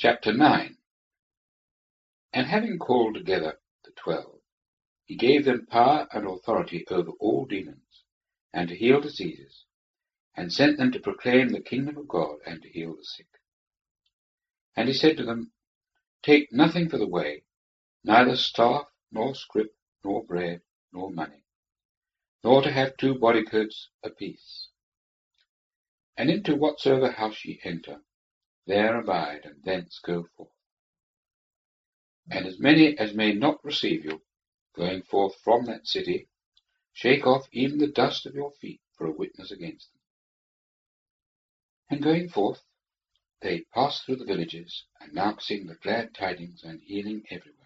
Chapter 9. And having called together the 12, he gave them power and authority over all demons, and to heal diseases, and sent them to proclaim the kingdom of God and to heal the sick. And he said to them, Take nothing for the way, neither staff, nor scrip, nor bread, nor money, nor to have 2 body coats apiece. And into whatsoever house ye enter, there abide, and thence go forth. And as many as may not receive you, going forth from that city, shake off even the dust of your feet for a witness against them. And going forth, they passed through the villages, announcing the glad tidings and healing everywhere.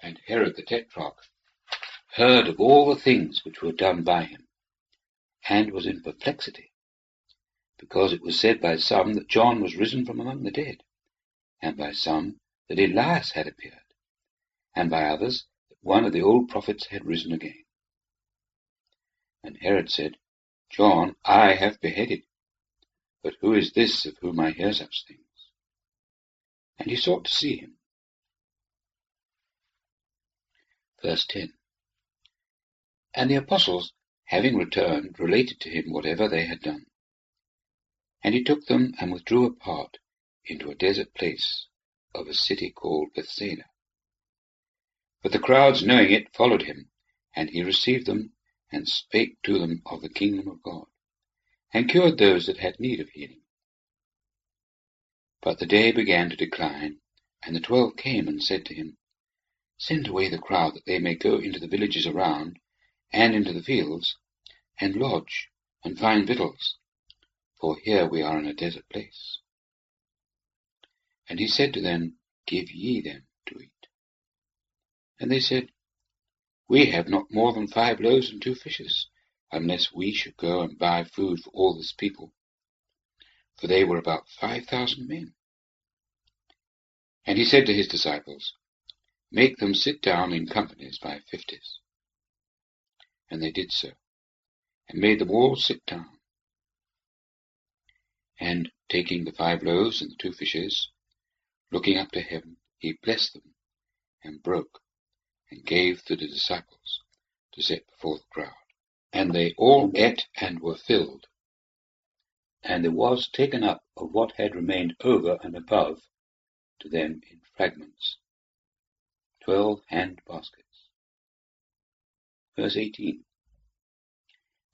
And Herod the Tetrarch heard of all the things which were done by him, and was in perplexity, because it was said by some that John was risen from among the dead, and by some that Elias had appeared, and by others that one of the old prophets had risen again. And Herod said, John I have beheaded, but who is this of whom I hear such things? And he sought to see him. Verse 10. And the apostles, having returned, related to him whatever they had done. And he took them and withdrew apart into a desert place of a city called Bethsaida. But the crowds, knowing it, followed him, and he received them, and spake to them of the kingdom of God, and cured those that had need of healing. But the day began to decline, and the 12 came and said to him, Send away the crowd, that they may go into the villages around, and into the fields, and lodge, and find victuals, for here we are in a desert place. And he said to them, Give ye them to eat. And they said, We have not more than 5 loaves and 2 fishes, unless we should go and buy food for all this people. For they were about 5,000 men. And he said to his disciples, Make them sit down in companies by 50s. And they did so, and made them all sit down. And taking the 5 loaves and the 2 fishes, looking up to heaven, he blessed them, and broke, and gave to the disciples to set before the crowd. And they all ate and were filled. And there was taken up of what had remained over and above to them in fragments, 12 hand baskets. Verse 18.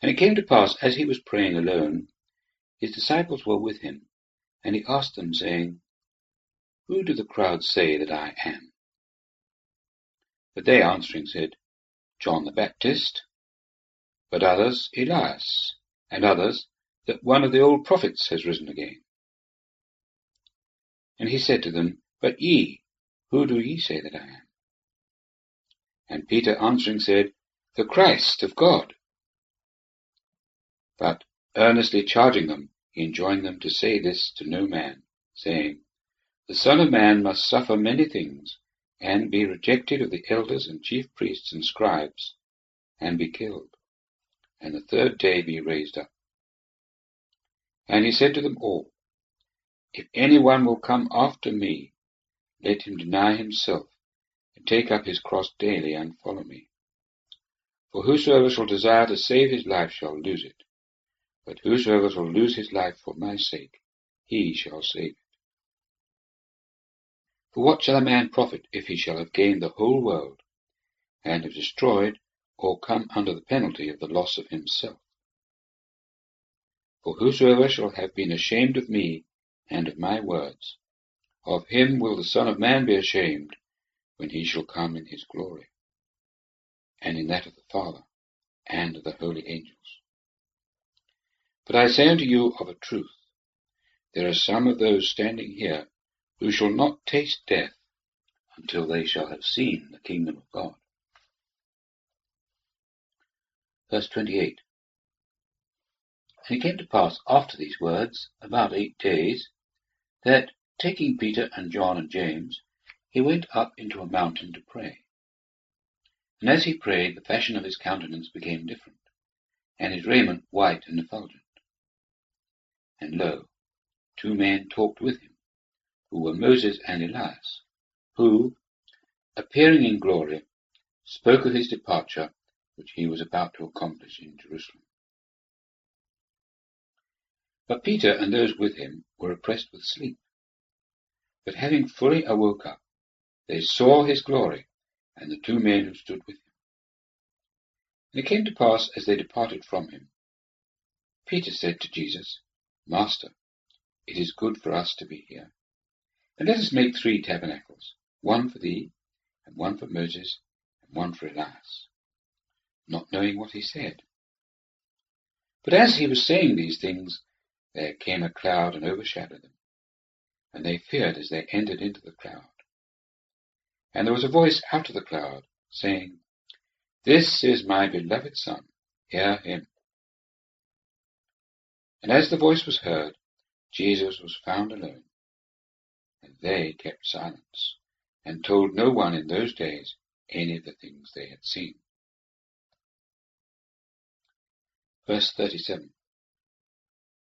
And it came to pass, as he was praying alone, his disciples were with him, and he asked them, saying, Who do the crowd say that I am? But they answering said, John the Baptist, but others Elias, and others that one of the old prophets has risen again. And he said to them, But ye, who do ye say that I am? And Peter answering said, The Christ of God. But earnestly charging them, he enjoined them to say this to no man, saying, The Son of Man must suffer many things, and be rejected of the elders and chief priests and scribes, and be killed, and the 3rd day be raised up. And he said to them all, If anyone will come after me, let him deny himself, and take up his cross daily, and follow me. For whosoever shall desire to save his life shall lose it, but whosoever shall lose his life for my sake, he shall save it. For what shall a man profit if he shall have gained the whole world, and have destroyed or come under the penalty of the loss of himself? For whosoever shall have been ashamed of me and of my words, of him will the Son of Man be ashamed, when he shall come in his glory, and in that of the Father, and of the holy angels. But I say unto you of a truth, there are some of those standing here who shall not taste death until they shall have seen the kingdom of God. Verse 28. And it came to pass after these words, about 8 days, that, taking Peter and John and James, he went up into a mountain to pray. And as he prayed, the fashion of his countenance became different, and his raiment white and effulgent. And lo, two men talked with him, who were Moses and Elias, who, appearing in glory, spoke of his departure, which he was about to accomplish in Jerusalem. But Peter and those with him were oppressed with sleep. But having fully awoke up, they saw his glory, and the two men who stood with him. And it came to pass, as they departed from him, Peter said to Jesus, Master, it is good for us to be here. And let us make 3 tabernacles, one for thee, and one for Moses, and one for Elias, not knowing what he said. But as he was saying these things, there came a cloud and overshadowed them, and they feared as they entered into the cloud. And there was a voice out of the cloud, saying, This is my beloved Son, hear him. And as the voice was heard, Jesus was found alone, and they kept silence, and told no one in those days any of the things they had seen. Verse 37.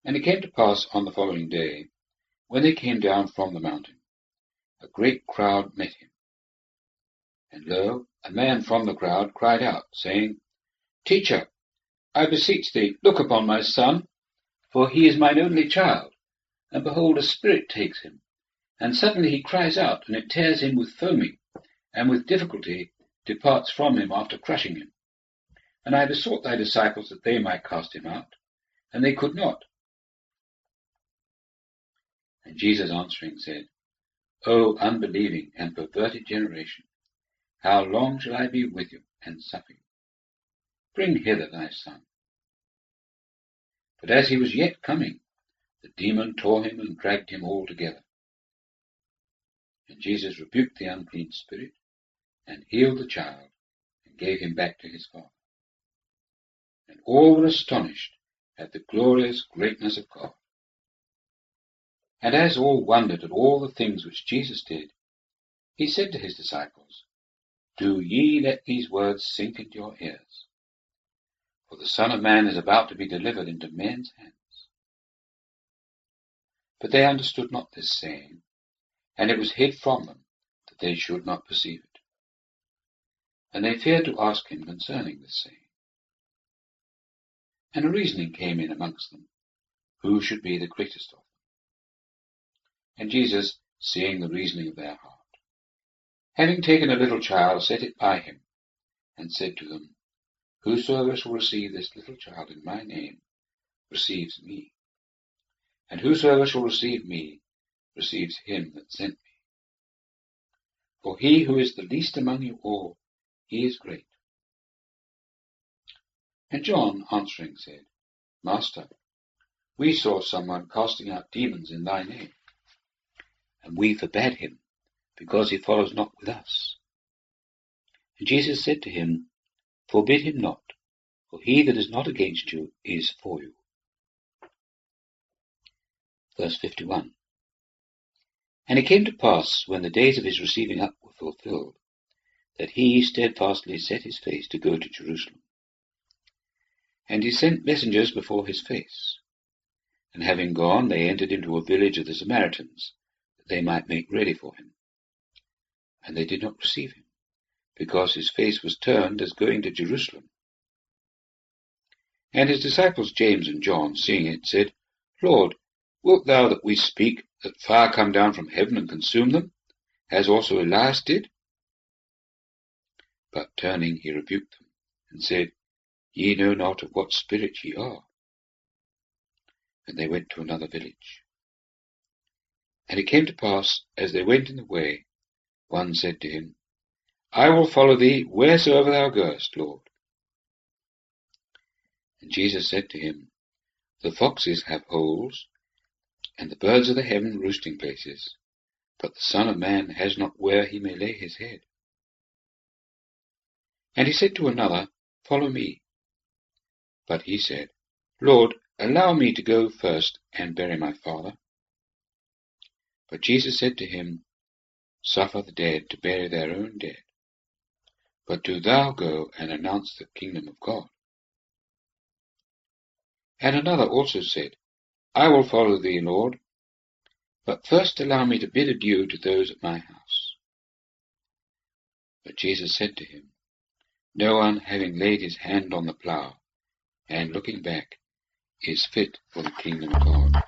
And it came to pass on the following day, when they came down from the mountain, a great crowd met him. And lo, a man from the crowd cried out, saying, Teacher, I beseech thee, look upon my son, for he is mine only child, and behold, a spirit takes him. And suddenly he cries out, and it tears him with foaming, and with difficulty departs from him after crushing him. And I besought thy disciples that they might cast him out, and they could not. And Jesus answering said, O unbelieving and perverted generation, how long shall I be with you and suffer you? Bring hither thy son. But as he was yet coming, the demon tore him and dragged him all together. And Jesus rebuked the unclean spirit, and healed the child, and gave him back to his father. And all were astonished at the glorious greatness of God. And as all wondered at all the things which Jesus did, he said to his disciples, Do ye let these words sink into your ears, for the Son of Man is about to be delivered into men's hands. But they understood not this saying, and it was hid from them, that they should not perceive it. And they feared to ask him concerning this saying. And a reasoning came in amongst them, who should be the greatest of them. And Jesus, seeing the reasoning of their heart, having taken a little child, set it by him, and said to them, Whosoever shall receive this little child in my name receives me, and whosoever shall receive me receives him that sent me. For he who is the least among you all, he is great. And John answering said, Master, we saw someone casting out demons in thy name, and we forbade him, because he follows not with us. And Jesus said to him, Forbid him not, for he that is not against you is for you. Verse 51. And it came to pass, when the days of his receiving up were fulfilled, that he steadfastly set his face to go to Jerusalem. And he sent messengers before his face. And having gone, they entered into a village of the Samaritans, that they might make ready for him. And they did not receive him, because his face was turned as going to Jerusalem. And his disciples James and John, seeing it, said, Lord, wilt thou that we speak, that fire come down from heaven and consume them, as also Elias did? But turning, he rebuked them, and said, Ye know not of what spirit ye are. And they went to another village. And it came to pass, as they went in the way, one said to him, I will follow thee wheresoever thou goest, Lord. And Jesus said to him, The foxes have holes, and the birds of the heaven roosting places, but the Son of Man has not where he may lay his head. And he said to another, Follow me. But he said, Lord, allow me to go first and bury my father. But Jesus said to him, Suffer the dead to bury their own dead, but do thou go and announce the kingdom of God. And another also said, I will follow thee, Lord, But first allow me to bid adieu to those at my house." But Jesus said to him, "No one, having laid his hand on the plough, and looking back, is fit for the kingdom of God."